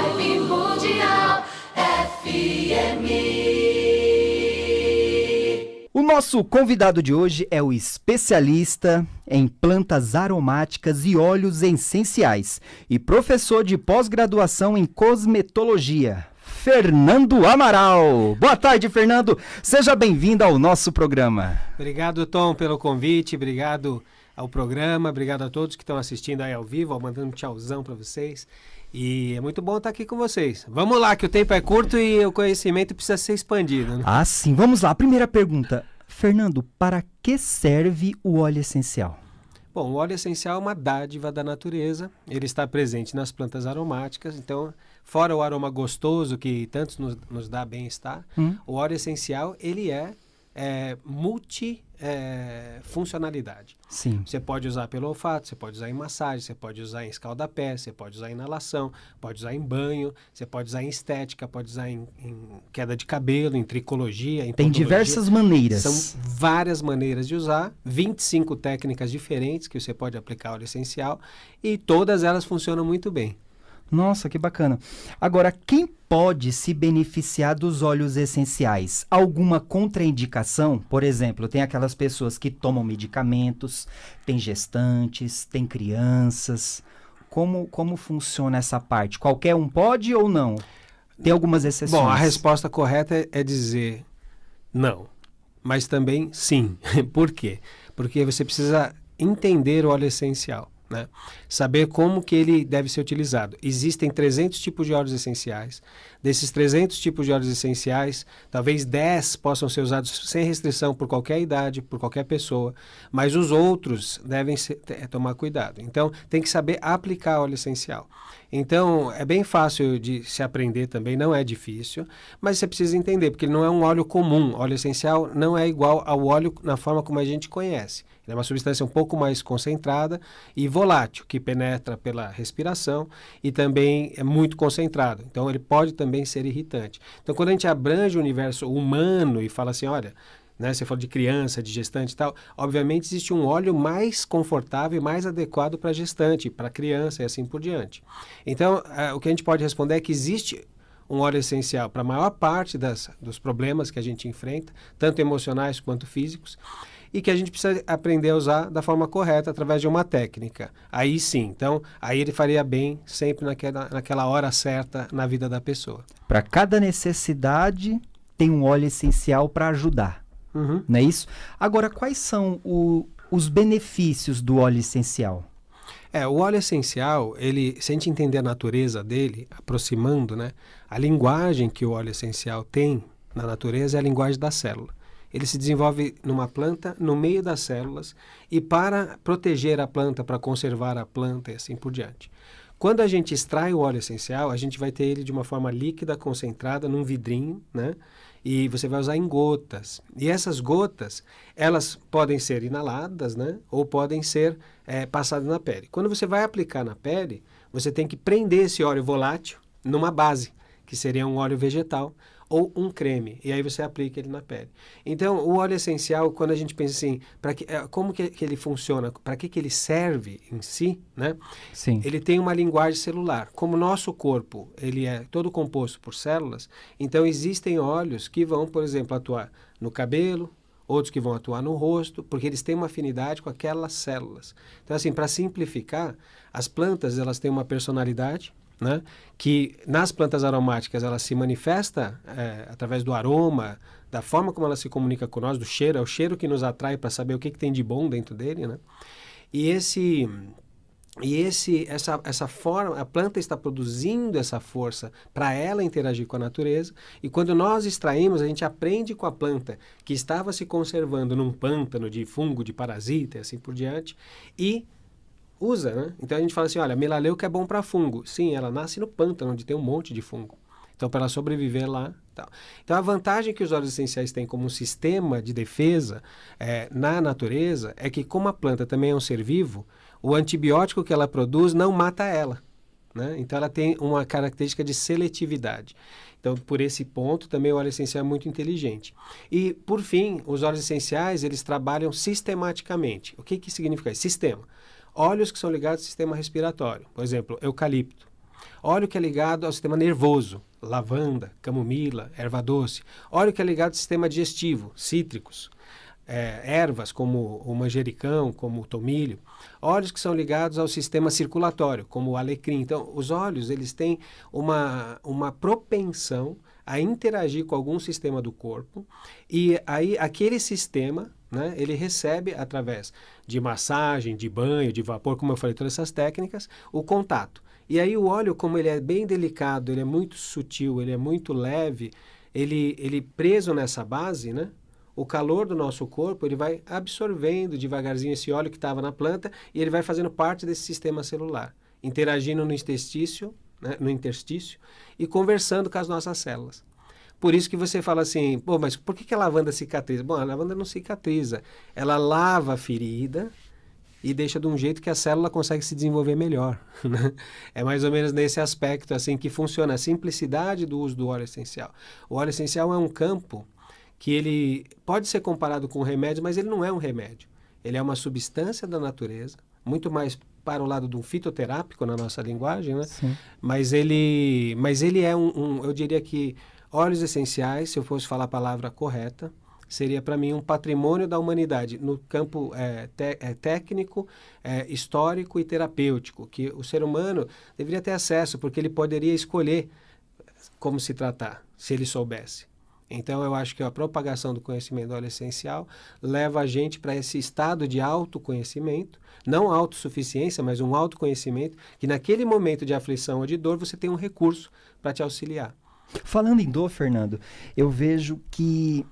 Vibe Mundial FM. O nosso convidado de hoje é o especialista em plantas aromáticas e óleos essenciais e professor de pós-graduação em cosmetologia, Fernando Amaral. Boa tarde, Fernando. Seja bem-vindo ao nosso programa. Obrigado, Tom, pelo convite. Obrigado ao programa. Obrigado a todos que estão assistindo aí ao vivo, mandando um tchauzão para vocês. E é muito bom estar aqui com vocês. Vamos lá, que o tempo é curto e o conhecimento precisa ser expandido, né? Ah, sim. Vamos lá. Primeira pergunta. Fernando, para que serve o óleo essencial? Bom, o óleo essencial é uma dádiva da natureza. Ele está presente nas plantas aromáticas. Então, fora o aroma gostoso que tantos nos dá bem-estar, o óleo essencial, ele é multifuncionalidade. Sim. Você pode usar pelo olfato, você pode usar em massagem, você pode usar em escalda-pé, você pode usar em inalação, pode usar em banho, você pode usar em estética, pode usar em queda de cabelo, em tricologia, em Tem podologia. diversas maneiras. São várias maneiras de usar, 25 técnicas diferentes que você pode aplicar óleo essencial e todas elas funcionam muito bem. Nossa, que bacana. Agora, quem pode se beneficiar dos óleos essenciais? Alguma contraindicação? Por exemplo, tem aquelas pessoas que tomam medicamentos, tem gestantes, tem crianças. Como funciona essa parte? Qualquer um pode ou não? Tem algumas exceções. Bom, a resposta correta é dizer não, mas também sim. Por quê? Porque você precisa entender o óleo essencial. Né? Saber como que ele deve ser utilizado. Existem 300 tipos de óleos essenciais. Desses 300 tipos de óleos essenciais, talvez 10 possam ser usados sem restrição por qualquer idade, por qualquer pessoa, mas os outros devem tomar cuidado. Então, tem que saber aplicar óleo essencial. Então, é bem fácil de se aprender também, não é difícil, mas você precisa entender, porque ele não é um óleo comum. Óleo essencial não é igual ao óleo na forma como a gente conhece. Ele é uma substância um pouco mais concentrada e volátil, que penetra pela respiração e também é muito concentrado. Então, ele pode também ser irritante. Então, quando a gente abrange o universo humano e fala assim, olha, né, você falou de criança, de gestante e tal, obviamente existe um óleo mais confortável e mais adequado para gestante, para criança e assim por diante. Então, o que a gente pode responder é que existe um óleo essencial para a maior parte dos problemas que a gente enfrenta, tanto emocionais quanto físicos, e que a gente precisa aprender a usar da forma correta, através de uma técnica. Aí sim, então, aí ele faria bem sempre naquela hora certa na vida da pessoa. Para cada necessidade, tem um óleo essencial para ajudar. Não é isso? Agora, quais são os benefícios do óleo essencial? O óleo essencial, se a gente entender a natureza dele, aproximando, né, a linguagem que o óleo essencial tem na natureza é a linguagem da célula. Ele se desenvolve numa planta, no meio das células, e para proteger a planta, para conservar a planta e assim por diante. Quando a gente extrai o óleo essencial, a gente vai ter ele de uma forma líquida, concentrada, num vidrinho, né? E você vai usar em gotas. E essas gotas, elas podem ser inaladas, né? Ou podem ser passadas na pele. Quando você vai aplicar na pele, você tem que prender esse óleo volátil numa base, que seria um óleo vegetal, ou um creme, e aí você aplica ele na pele. Então, o óleo essencial, quando a gente pensa assim, como que ele funciona, para que ele serve em si, né? Sim. Ele tem uma linguagem celular. Como o nosso corpo, ele é todo composto por células, então existem óleos que vão, por exemplo, atuar no cabelo, outros que vão atuar no rosto, porque eles têm uma afinidade com aquelas células. Então, assim, para simplificar, as plantas, elas têm uma personalidade, né? Que nas plantas aromáticas ela se manifesta através do aroma, da forma como ela se comunica com nós, do cheiro, é o cheiro que nos atrai para saber o que tem de bom dentro dele, né? Essa forma, a planta está produzindo essa força para ela interagir com a natureza, e quando nós extraímos, a gente aprende com a planta que estava se conservando num pântano de fungo, de parasita e assim por diante, e usa, né? Então a gente fala assim, olha, a melaleuca é bom para fungo. Sim, ela nasce no pântano, onde tem um monte de fungo. Então, para ela sobreviver lá, tal. Então, a vantagem que os óleos essenciais têm como um sistema de defesa na natureza é que, como a planta também é um ser vivo, o antibiótico que ela produz não mata ela, né? Então, ela tem uma característica de seletividade. Então, por esse ponto, também o óleo essencial é muito inteligente. E, por fim, os óleos essenciais, eles trabalham sistematicamente. O que significa isso? Sistema. Óleos que são ligados ao sistema respiratório. Por exemplo, eucalipto. Óleo que é ligado ao sistema nervoso, lavanda, camomila, erva doce. Óleo que é ligado ao sistema digestivo, cítricos. Ervas como o manjericão, como o tomilho. Óleos que são ligados ao sistema circulatório, como o alecrim. Então, os óleos, eles têm uma propensão a interagir com algum sistema do corpo, e aí aquele sistema, né, ele recebe através de massagem, de banho, de vapor, como eu falei, todas essas técnicas, o contato. E aí o óleo, como ele é bem delicado, ele é muito sutil, ele é muito leve, ele preso nessa base, né? O calor do nosso corpo, ele vai absorvendo devagarzinho esse óleo que estava na planta e ele vai fazendo parte desse sistema celular, interagindo no interstício, né, e conversando com as nossas células. Por isso que você fala assim, pô, mas por que a lavanda cicatriza? Bom, a lavanda não cicatriza, ela lava a ferida e deixa de um jeito que a célula consegue se desenvolver melhor. Né? É mais ou menos nesse aspecto assim que funciona a simplicidade do uso do óleo essencial. O óleo essencial é um campo que ele pode ser comparado com um remédio, mas ele não é um remédio. Ele é uma substância da natureza, muito mais para o lado do fitoterápico na nossa linguagem, né? Sim. Mas ele é eu diria que óleos essenciais, se eu fosse falar a palavra correta, seria para mim um patrimônio da humanidade no campo técnico, histórico e terapêutico, que o ser humano deveria ter acesso, porque ele poderia escolher como se tratar, se ele soubesse. Então, eu acho que a propagação do conhecimento do óleo essencial leva a gente para esse estado de autoconhecimento, não autossuficiência, mas um autoconhecimento, que naquele momento de aflição ou de dor, você tem um recurso para te auxiliar. Falando em dor, Fernando, eu vejo que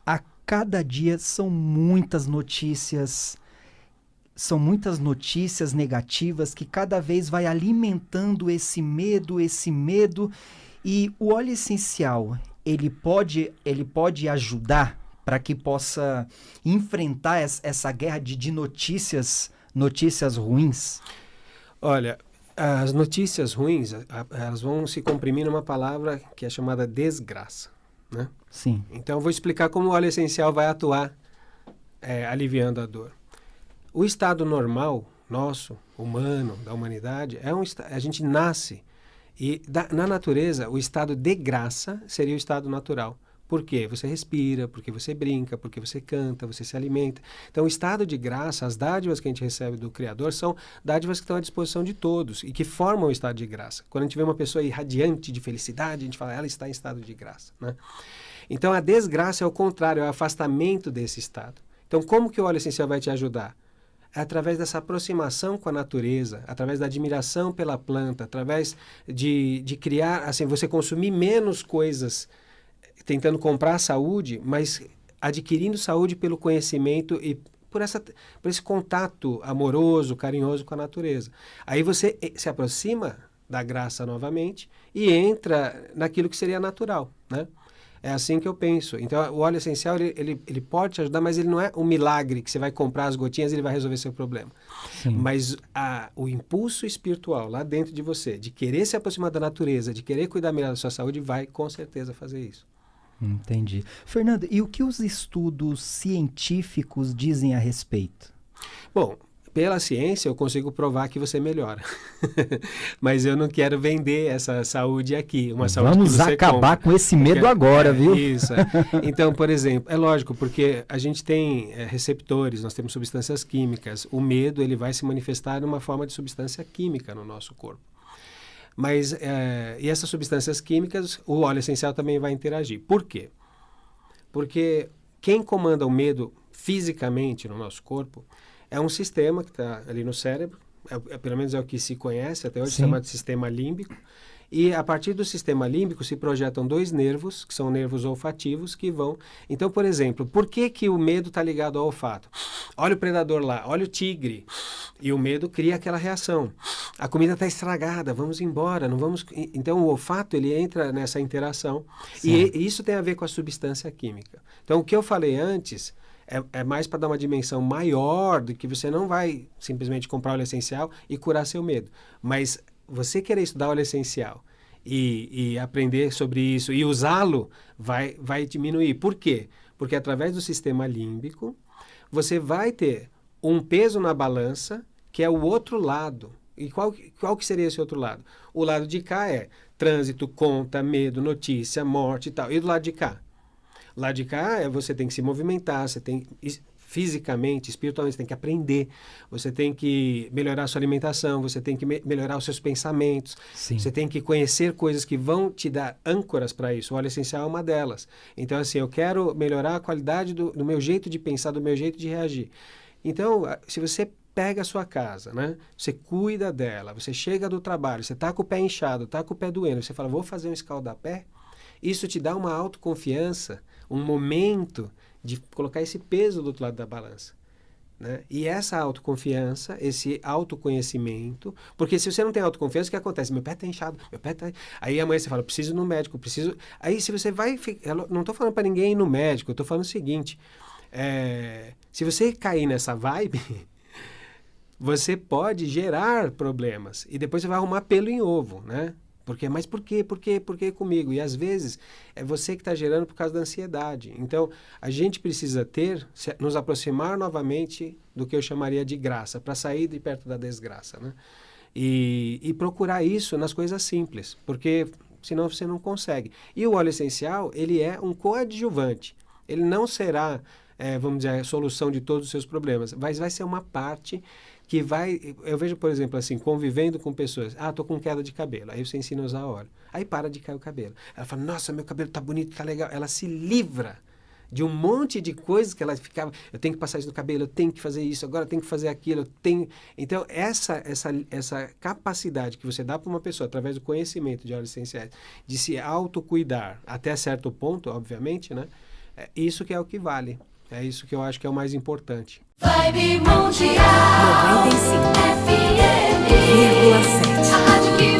a cada dia são muitas notícias negativas que cada vez vai alimentando esse medo, e o óleo essencial, ele pode ajudar para que possa enfrentar essa guerra de notícias ruins? Olha, as notícias ruins, elas vão se comprimir numa palavra que é chamada desgraça, né? Sim. Então, eu vou explicar como o óleo essencial vai atuar aliviando a dor. O estado normal, nosso, humano, da humanidade, a gente nasce e na natureza o estado de graça seria o estado natural. Por quê? Você respira, porque você brinca, porque você canta, você se alimenta. Então, o estado de graça, as dádivas que a gente recebe do Criador são dádivas que estão à disposição de todos e que formam o estado de graça. Quando a gente vê uma pessoa irradiante de felicidade, a gente fala, ela está em estado de graça, né? Então, a desgraça é o contrário, é o afastamento desse estado. Então, como que o óleo essencial vai te ajudar? É através dessa aproximação com a natureza, através da admiração pela planta, através de criar, assim, você consumir menos coisas tentando comprar saúde, mas adquirindo saúde pelo conhecimento e por esse contato amoroso, carinhoso com a natureza. Aí você se aproxima da graça novamente e entra naquilo que seria natural, né? É assim que eu penso. Então, o óleo essencial, ele pode te ajudar, mas ele não é um milagre que você vai comprar as gotinhas e ele vai resolver seu problema. Sim. Mas o impulso espiritual lá dentro de você, de querer se aproximar da natureza, de querer cuidar melhor da sua saúde, vai com certeza fazer isso. Entendi. Fernando, e o que os estudos científicos dizem a respeito? Bom, pela ciência eu consigo provar que você melhora. Mas eu não quero vender essa saúde aqui. Uma saúde Vamos que você acabar compra. com esse medo agora, viu? Isso. Então, por exemplo, é lógico, porque a gente tem receptores, nós temos substâncias químicas. O medo ele vai se manifestar numa forma de substância química no nosso corpo. Mas, e essas substâncias químicas, o óleo essencial também vai interagir. Por quê? Porque quem comanda o medo fisicamente no nosso corpo é um sistema que está ali no cérebro, pelo menos é o que se conhece até hoje, chamado sistema límbico. E a partir do sistema límbico se projetam dois nervos, que são nervos olfativos, que vão... Então, por exemplo, por que o medo está ligado ao olfato? Olha o predador lá, olha o tigre. E o medo cria aquela reação. A comida está estragada, vamos embora, não vamos... Então, o olfato, ele entra nessa interação. Sim. E isso tem a ver com a substância química. Então, o que eu falei antes é mais para dar uma dimensão maior do que você não vai simplesmente comprar óleo essencial e curar seu medo. Mas você querer estudar óleo essencial e aprender sobre isso e usá-lo vai diminuir. Por quê? Porque através do sistema límbico, você vai ter um peso na balança que é o outro lado E qual que seria esse outro lado? O lado de cá é trânsito, conta, medo, notícia, morte e tal. E do lado de cá? O lado de cá é você tem que se movimentar, você tem fisicamente, espiritualmente, você tem que aprender, você tem que melhorar a sua alimentação, você tem que melhorar os seus pensamentos, Sim. você tem que conhecer coisas que vão te dar âncoras para isso. O óleo essencial é uma delas. Então, assim, eu quero melhorar a qualidade do meu jeito de pensar, do meu jeito de reagir. Então, se você pega a sua casa, né? Você cuida dela, você chega do trabalho, você está com o pé inchado, está com o pé doendo, você fala, vou fazer um escaldapé, isso te dá uma autoconfiança, um momento de colocar esse peso do outro lado da balança. Né? E essa autoconfiança, esse autoconhecimento, porque se você não tem autoconfiança, o que acontece? Meu pé está inchado, meu pé está... Aí amanhã você fala, preciso ir no médico, preciso... Aí se você vai... Eu não estou falando para ninguém ir no médico, eu estou falando o seguinte, se você cair nessa vibe, você pode gerar problemas e depois você vai arrumar pelo em ovo, né? Mas por quê? Por quê comigo? E às vezes é você que está gerando por causa da ansiedade. Então, a gente precisa nos aproximar novamente do que eu chamaria de graça, para sair de perto da desgraça, né? E procurar isso nas coisas simples, porque senão você não consegue. E o óleo essencial, ele é um coadjuvante. Ele não será, vamos dizer, a solução de todos os seus problemas, mas vai ser uma parte que vai... Eu vejo, por exemplo, assim, convivendo com pessoas. Tô com queda de cabelo. Aí você ensina a usar óleo. Aí para de cair o cabelo. Ela fala, nossa, meu cabelo tá bonito, tá legal. Ela se livra de um monte de coisas que ela ficava... Eu tenho que passar isso no cabelo, eu tenho que fazer isso, agora eu tenho que fazer aquilo, eu tenho... Então, essa capacidade que você dá para uma pessoa, através do conhecimento de óleos essenciais, de se autocuidar até certo ponto, obviamente, né? Isso que é o que vale. É isso que eu acho que é o mais importante. Vibe Mundial 95,7. FM. A rádio que